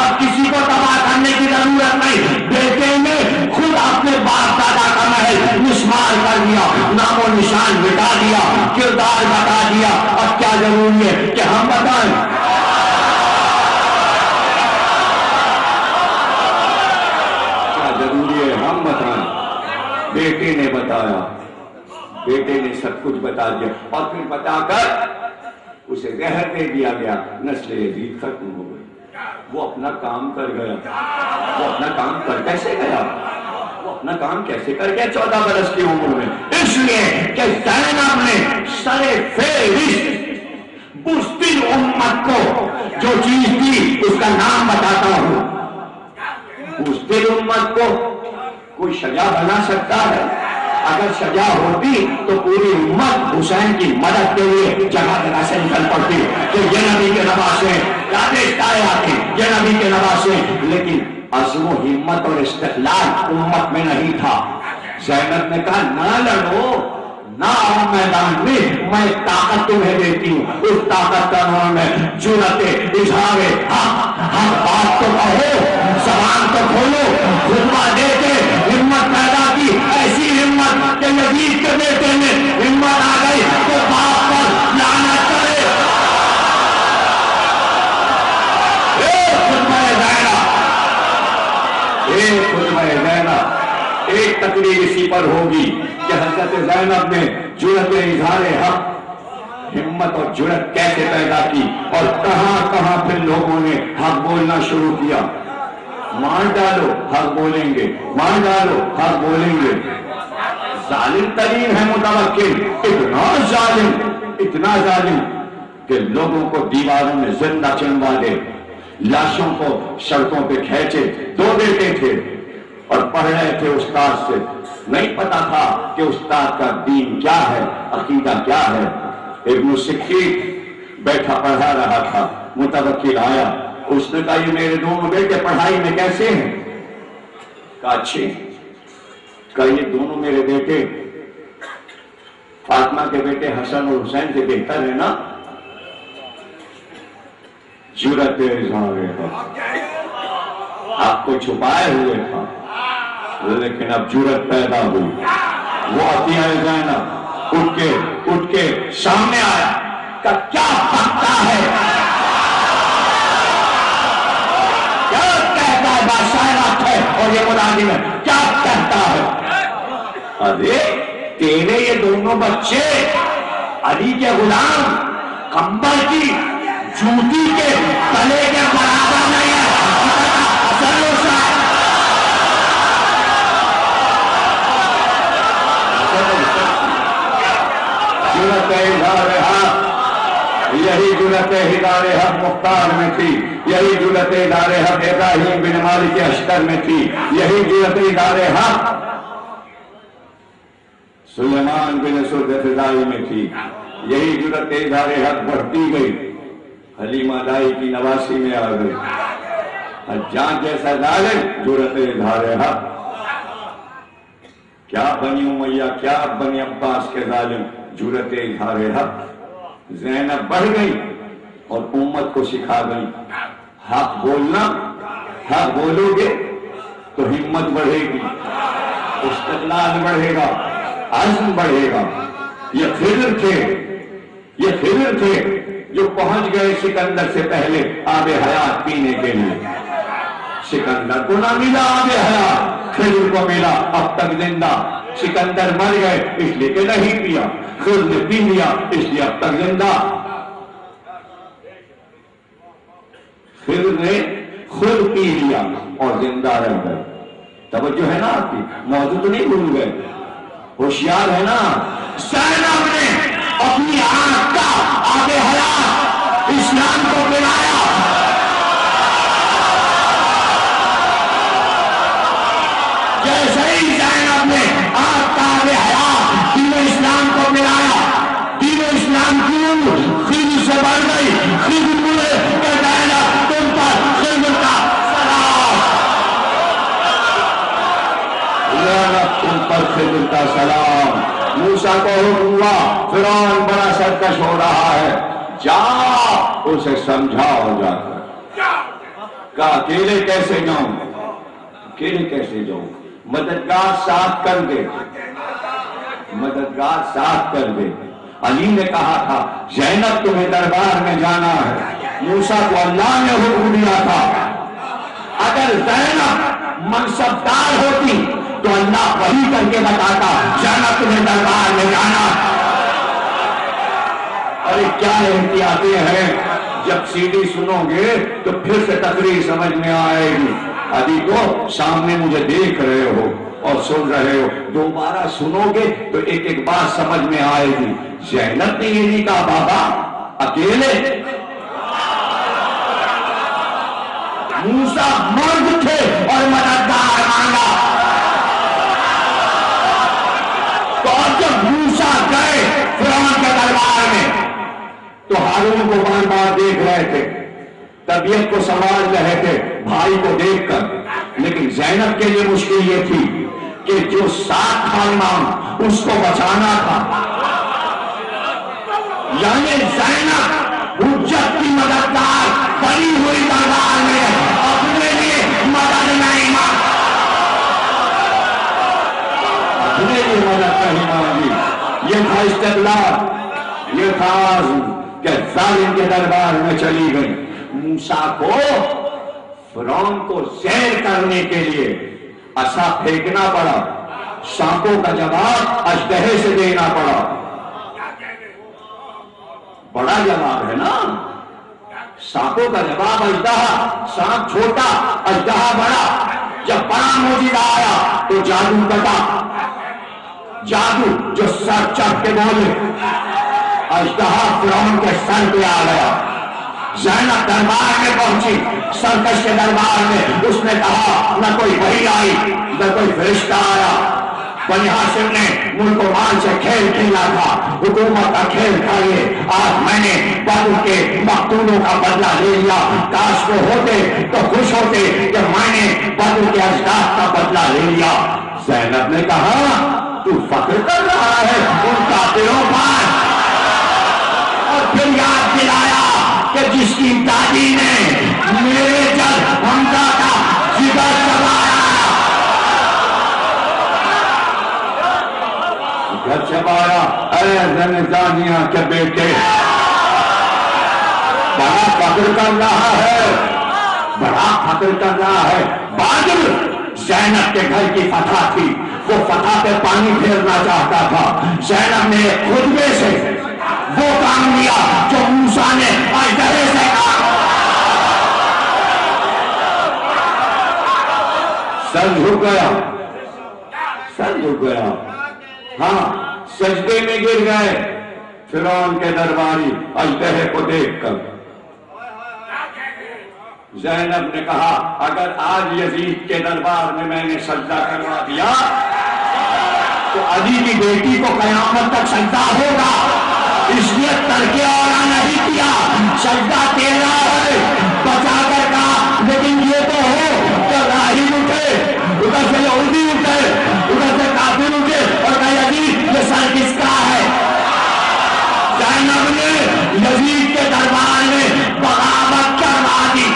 اب کسی کو تباہ کرنے کی ضرورت نہیں، بیٹے نے خود اپنے باپ دادا کا محل مسمار کر دیا، نام و نشان مٹا دیا، کردار بتا دیا۔ اب کیا ضروری ہے کہ ہم بتائیں؟ ضروری ہے ہم بتائیں؟ بیٹے نے بتایا، بیٹے نے سب کچھ بتا دیا، اور پھر بتا کر اسے زہر دے دیا گیا، نسل یزید ختم ہو گئی۔ وہ اپنا کام کر گیا، وہ اپنا کام کر کیسے گیا؟ وہ اپنا کام کیسے کر گیا 14 برس کی عمر میں؟ اس لیے کہ زینب نے سر فہرست بزدل امت کو جو چیز دی اس کا نام بتاتا ہوں۔ بزدل امت کو کوئی شجاع بنا سکتا ہے؟ اگر شجاع ہوتی تو پوری امت حسین کی مدد کے لیے جگہ جگہ سے نکل پڑتی کہ یہ نبی کے نواسے ہیں، رادشتائے آتے یہ نبی کے نواسے ہیں۔ لیکن عزم و ہمت اور استقلال امت میں نہیں تھا۔ زینب نے کہا نہ لڑو، نہ آؤ میدان میں طاقت تمہیں دیتی ہوں، اس طاقت کا نام ہے جرأت اظہار حق۔ ہر بات تو کہو، زبان تو کھولو، خطبہ دے کے ہمت پیدا کی، ایسی ہمت کہ یزید کے بیٹے میں ہمت آ گئی تو باپ پر لعنت کرے۔ ایک تقریر اسی پر ہوگی کہ حضرت زینب نے جرأت اظہار حق، ہمت اور جرأت کیسے پیدا کی، اور کہاں کہاں پھر لوگوں نے حق بولنا شروع کیا۔ مان ڈالو حق بولیں گے، مان ڈالو حق بولیں گے۔ ظالم ترین ہے متوکل، اتنا ظالم کہ لوگوں کو دیواروں میں زندہ چنوا دے، لاشوں کو سڑکوں پہ کھینچے۔ 2 بیٹے تھے اور پڑھ رہے تھے استاد سے، نہیں پتا تھا کہ استاد کا دین کیا ہے، عقیدہ کیا ہے۔ ابن سکیت بیٹھا پڑھا رہا تھا، متوکل آیا، اس نے کہا یہ میرے دونوں بیٹے پڑھائی میں کیسے ہیں؟ کہا اچھے۔ کہا یہ دونوں میرے بیٹے فاطمہ کے بیٹے حسن اور حسین سے بہتر ہے نا؟ جرأت اظہار حق، آپ کو چھپائے ہوئے تھا لیکن اب جرأت پیدا ہوئی۔ وہ عطیہ زینب اٹھ کے سامنے آیا کہ کیا پکتا ہے، کیا کہتا ہے؟ بادشاہ وقت ہے اور یہ ملازم ہے، کیا کہتا ہے؟ ارے تیرے یہ دونوں بچے علی کے غلام کمبل کی جوتی کے تلے کے برابر نہیں ہے۔ یہی جرأت ہدار حق مختار میں تھی، یہی جرأت ہدار حق ابراہیم بن مالک اشتر میں تھی، یہی جرأت ہدار حق سلیمان بن سرد فضائی میں تھی، یہی جرأت ہدار حق بڑھتی گئی، حلیمہ دائی کی نواسی میں آ گئی۔ حجاج جیسا ظالم جرأت ہدار حق، کیا بنی امیہ کیا بنی عباس کے ظالم جرأت اظہار حق۔ زینب بڑھ گئی اور امت کو سکھا گئی حق بولنا، حق بولو گے تو ہمت بڑھے گی، استقلال بڑھے گا، عزم بڑھے گا۔ یہ خضر تھے جو پہنچ گئے سکندر سے پہلے آب حیات پینے کے لیے۔ سکندر کو نہ ملا آب حیات، خضر کو ملا اب تک زندہ۔ سکندر مر گئے اس لیے کہ نہیں پیا، خضر نے پی لیا اس لیے اب تک زندہ۔ خضر نے خود پی لیا اور زندہ رہ گئے۔ توجہ ہے نا آپ کی، موضوع تو نہیں بھول گئے، ہوشیار ہے نا۔ زینب نے اپنی آنکھ کا آب حیات اسلام کو پلایا۔ جیسے ہی زینب نے آنکھ کا آب حیات دین اسلام کو پلایا، دین اسلام کی خضر سے بڑھ گئی۔ خضر بولے کہ زینب تم پر خضر کا سلام، زینب تم پر خضر کا سلام۔ موسیٰ کو حکم ہوا، فرعون بڑا سرکش ہو رہا ہے، جا اسے سمجھاؤ جا کر۔ کہا اکیلے کیسے جاؤں، اکیلے کیسے جاؤں، مددگار ساتھ کر دے، مددگار ساتھ کر دے۔ علی نے کہا تھا زینب تمہیں دربار میں جانا ہے، موسیٰ کو اللہ نے حکم دیا تھا اگر زینب منصبدار ہوتی تو اللہ وحی کر کے بتاتا زینب تمہیں دربار میں جانا۔ ارے کیا احتیاطیں ہیں، جب سی ڈی سنو گے تو پھر سے تقریر سمجھ میں آئے گی۔ ابھی تو سامنے مجھے دیکھ رہے ہو اور سن رہے ہو، دوبارہ سنو گے تو ایک ایک بات سمجھ میں آئے گی۔ زینب نے یہ نہیں کہا بابا اکیلے، موسیٰ مرد تھے اور مددگار مانگا۔ تو اب جب موسیٰ گئے فرعون کے دربار میں تو ہارون کو بار بار دیکھ رہے تھے، طبیعت کو سنبھال رہے تھے بھائی کو دیکھ کر، لیکن زینب کے لیے مشکل یہ تھی کہ جو ساتھ تھا امام اس کو بچانا تھا۔ یعنی زینب حجت کی مددگار بنی ہوئی دربار میں اپنے لیے مدد نہیں مانگی، اپنے لیے مدد نہیں مانگی۔ یہ تھا استقلال، یہ تھا عزم کہ ظالم کے دربار میں چلی گئی۔ موسیٰ کو فرعون کو زیر کرنے کے لیے عصا پھینکنا پڑا، سانپوں کا جواب اژدہے سے دینا پڑا۔ بڑا جواب ہے نا، سانپوں کا جواب اژدہا، سانپ چھوٹا اژدہا بڑا۔ جب بڑا معجزہ آیا تو جادو کٹا، جادو جو سر چڑھ کے بولے، اژدہا فرعون کے سر پہ آ گیا۔ زینب دربار میں پہنچی، سرکش کے دربار میں اس نے کہا نہ کوئی وحی آئی نہ کوئی فرشتہ آیا۔ بنی ہاشم نے ملک و مال سے کھیل کھیلا تھا، حکومت کا کھیل تھا یہ، آج میں نے بدر کے مقتولوں کا بدلہ لے لیا۔ کاش وہ ہوتے تو خوش ہوتے کہ میں نے بدر کے اجداد کا بدلہ لے لیا۔ زینب نے کہا تو فخر کر رہا ہے ان کافروں پر، اور پھر یاد دلایا کہ جس کی دادی نے میرے جب حمزہ کا جگر چبایا، جگر چبایا، اے زنزانیہ کے بیٹے، بڑا فخر کر رہا ہے، بڑا فخر کر رہا ہے۔ بادل زینب کے گھر کی فتح تھی، وہ فتح پہ پانی پھیرنا چاہتا تھا۔ زینب نے خطبے سے وہ کام لیا جو موسیٰ نے اژدہے سے کہا۔ سر جھک گیا، سر جھک گیا، ہاں سجدے میں گر گئے۔ فرعون کے درباری اژدہے کو دیکھ کر زینب نے کہا اگر آج یزید کے دربار میں نے سجدہ کروا دیا تو علی کی بیٹی کو قیامت تک سجدہ ہوگا، اس لیے ترک اولا نہیں کیا، سجدہ تیرا ہے، بچا کر کہا لیکن یہ تو ہو کہ راہب اٹھے، ادھر سے یہودی اٹھے، ادھر سے کافر اٹھے اور کہا یزید یہ سر کس کا ہے؟ زینب نے یزید کے دربار میں بغاوت کروا دی،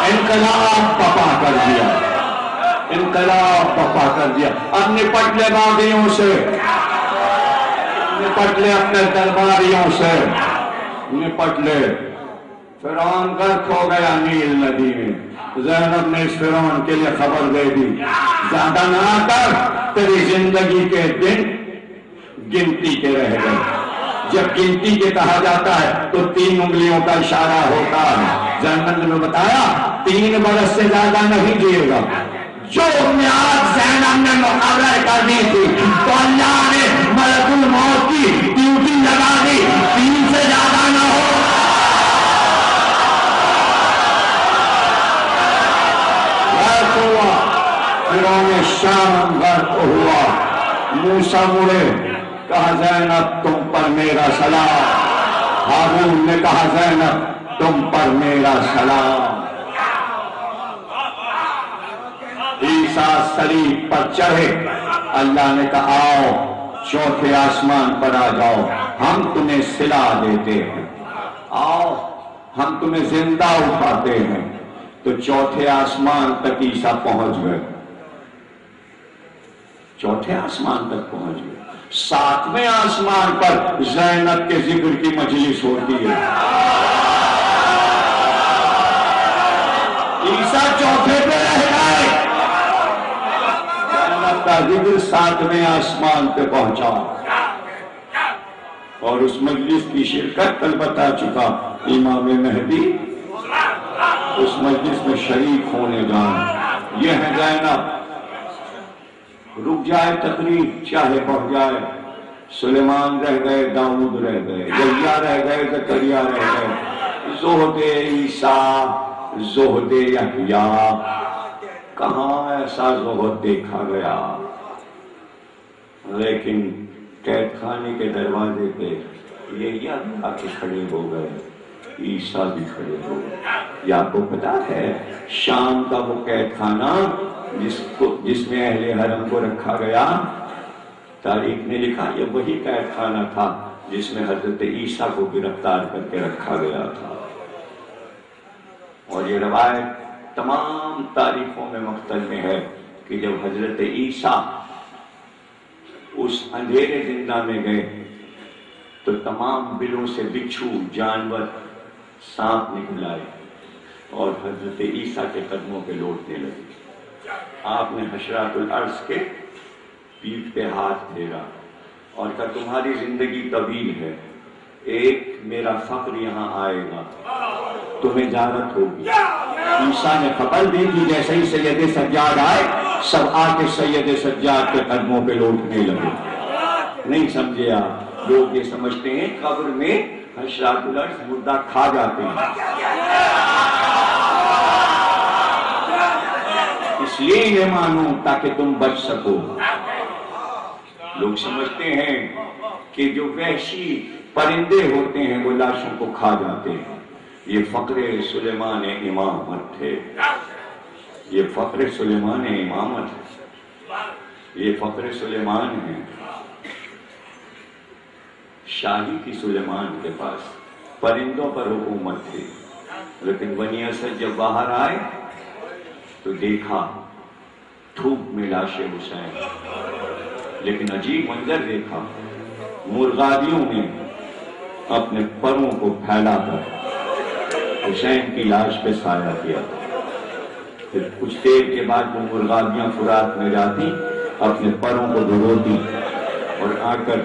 انقلاب برپا کر دیا، انقلاب برپا کر دیا۔ اب نپٹ لے باغیوں سے، نپٹ لے اپنے درباریوں سے، نپٹ لے۔ فرعون غرق ہو گیا نیل ندی میں، زینب نے اس فرعون کے لیے خبر دے دی زیادہ نہ کر، تیری زندگی کے دن گنتی کے رہ گئے۔ جب گنتی کے کہا جاتا ہے تو 3 انگلیوں کا اشارہ ہوتا ہے۔ زینب نے بتایا 3 برس سے زیادہ نہیں جیے گا۔ جو میعاد زینب نے مقرر کر دی تھی تو اللہ نے ملک الموت کی ڈیوٹی لگا دی، 3 سے زیادہ نہ ہو۔ غرق ہوا فرعون شام، غرق ہوا۔ موسیٰ مڑے، کہا زینب تم پر میرا سلام۔ ہارون نے کہا زینب تم پر میرا سلام۔ عیسیٰ صلیب پر چڑھے، اللہ نے کہا آؤ 4تھے آسمان پر آ جاؤ، ہم تمہیں صلہ دیتے ہیں، آؤ ہم تمہیں زندہ اٹھاتے ہیں۔ تو 4تھے آسمان تک عیسیٰ پہنچ گئے، 4تھے آسمان تک پہنچ گئے۔ 7ویں آسمان پر زینب کے ذکر کی مجلس ہوتی ہے۔ عیسیٰ 4تھے پہ رہ گئے، زینب کا ذکر 7ویں آسمان پہ پہنچا، اور اس مجلس کی شرکت کل بتا چکا امام مہدی اس مجلس میں شریک ہونے جائیں۔ یہ ہے زینب، رک جائے تقریر چاہے بڑھ جائے، سلیمان رہ گئے، داؤد رہ گئے، یحییٰ رہ گئے، زکریا رہ گئے، زہد عیسیٰ، زہد یحییٰ، کہاں ایسا زہد دیکھا گیا؟ لیکن قید خانے کے دروازے پہ یحییٰ بھی آ کے کھڑے ہو گئے، عیسیٰ بھی کھڑے ہو گئے۔ یا آپ کو پتا ہے شام کا وہ قید خانہ جس میں اہل حرم کو رکھا گیا، تاریخ نے لکھا یہ وہی قید خانہ تھا جس میں حضرت عیسیٰ کو گرفتار کر کے رکھا گیا تھا۔ اور یہ روایت تمام تاریخوں میں مختلف میں ہے کہ جب حضرت عیسیٰ اس اندھیرے زندہ میں گئے تو تمام بلوں سے بچھو، جانور، سانپ نکل آئے اور حضرت عیسیٰ کے قدموں پہ لوٹنے لگے۔ آپ نے حشرات الارض کے پیٹھ پہ ہاتھ پھیرا اور کہا تمہاری زندگی طویل ہے، ایک میرا فقر یہاں آئے گا، تمہیں زیارت ہوگی۔ عیسیٰ نے خبر دی کہ جیسے ہی سید سجاد آئے سب آ کے سید سجاد کے قدموں پہ لوٹنے لگے۔ نہیں سمجھے آپ؟ لوگ یہ سمجھتے ہیں قبر میں حشرات الارض مردہ کھا جاتے ہیں، اس لیے انہیں مانو تاکہ تم بچ سکو۔ لوگ سمجھتے ہیں کہ جو وحشی پرندے ہوتے ہیں وہ لاشوں کو کھا جاتے ہیں۔ یہ فقر سلیمان امامت تھے، یہ فقر سلیمان امامت ہے، یہ فقر سلیمان ہے، شاہی کی سلیمان کے پاس پرندوں پر حکومت تھی۔ لیکن بنی اسد جب باہر آئے تو دیکھا دھوپ میں لاش حسین، لیکن عجیب منظر دیکھا، مرغابیوں نے اپنے پروں کو پھیلا کر حسین کی لاش پہ سایہ کیا۔ پھر کچھ دیر کے بعد وہ مرغابیاں فرات میں جاتی، اپنے پروں کو دھوتی اور آ کر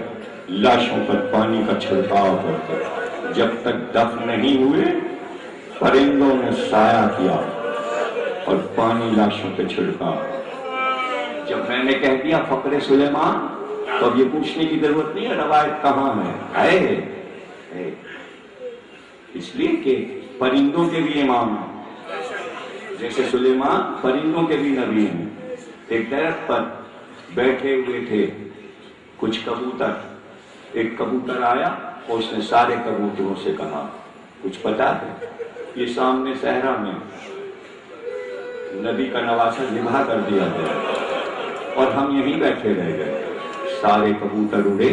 لاشوں پر پانی کا چھڑکاؤ کرتے۔ جب تک دفن نہیں ہوئے پرندوں نے سایہ کیا اور پانی لاشوں پہ چھڑکا۔ جب میں نے کہہ دیا فقر سلیمان تو اب یہ پوچھنے کی ضرورت نہیں ہے روایت کہاں ہے، اس لیے کہ پرندوں کے بھی امام ہیں، جیسے سلیمان پرندوں کے بھی نبی ہیں۔ ایک درخت پر بیٹھے ہوئے تھے کچھ کبوتر، ایک کبوتر آیا اور اس نے سارے کبوتروں سے کہا کچھ پتا ہے؟ یہ سامنے صحرا میں نبی کا نواسہ ذبح کر دیا گیا اور ہم یہیں بیٹھے رہ گئے۔ سارے کبوتر اڑے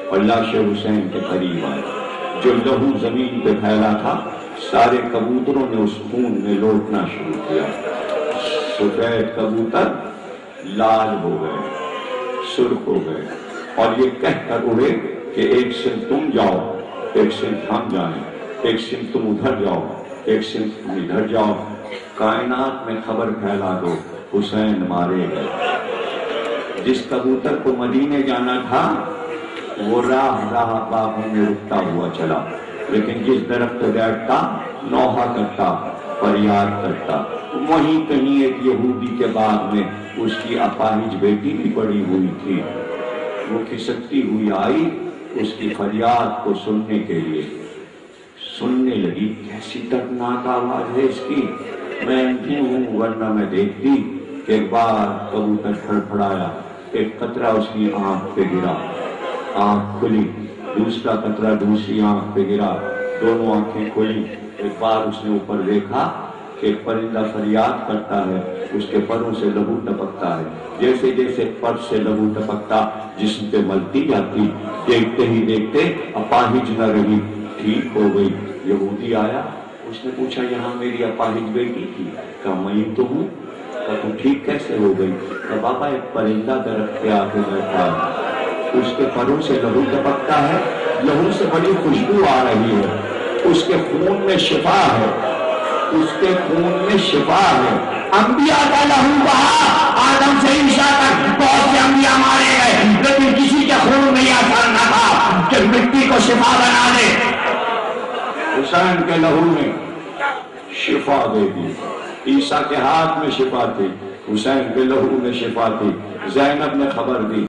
اور لاش حسین کے قریب آئے، جو لہو زمین پہ پھیلا تھا سارے کبوتروں نے اس خون میں لوٹنا شروع کیا۔ سفید کبوتر لال ہو گئے، سرخ ہو گئے اور یہ کہہ کر اڑے کہ ایک سمت تم جاؤ، ایک سمت ہم جائیں، ایک سمت تم ادھر جاؤ، ایک سمت تم ادھر جاؤ، کائنات میں خبر پھیلا دو حسین مارے گئے۔ جس کبوتر کو مدینے جانا تھا وہ راہ باغوں میں رکتا ہوا چلا، لیکن جس درخت پہ بیٹھتا نوحہ کرتا، فریاد کرتا، وہیں کہیں ایک یہودی کے باغ میں اس کی اپاہج بیٹی بھی پڑی ہوئی تھی، وہ کھسکتی ہوئی آئی اس کی فریاد کو سننے کے لیے، سننے لگی کیسی دردناک آواز ہے اس کی، میں اندھی ہوں ورنہ میں دیکھتی کہ ایک بار کبوتر پھڑپھڑایا، ایک قطرہ اس کی آنکھ پہ گرا، آنکھ کھلی، دوسرا قطرہ دوسری آنکھ پہ گرا، دونوں آنکھیں کھلی، ایک بار اس نے اوپر دیکھا کہ ایک پرندہ فریاد کرتا ہے، اس کے پروں سے لہو ٹپکتا ہے، جیسے جیسے پر سے لہو ٹپکتا جسم پہ ملتی جاتی، دیکھتے ہی دیکھتے اپاہج نہ رہی، ٹھیک ہو گئی۔ یہودی آیا، اس نے پوچھا یہاں میری اپاہج بیٹی تھی، کہا میں تو ہوں، کہا تو ٹھیک کیسے ہو گئی؟ کہا بابا ایک پرندہ درخت پہ آ کے بیٹھا ہے، اس کے پروں سے لہو ٹپکتا ہے، لہو سے بڑی خوشبو آ رہی ہے، اس کے خون میں شفا ہے، اس کے خون میں شفا ہے۔ انبیاء کا لہو بہا، آدم سے عیسیٰ تک بہت سے انبیاء مارے گئے، لیکن کسی کے خون میں یہ اثر نہ تھا کہ مٹی کو شفا بنا دے۔ حسین کے لہو نے شفا دے دی، عیسیٰ کے ہاتھ میں شفا تھی، حسین کے لہو میں شفا تھی۔ زینب نے خبر دی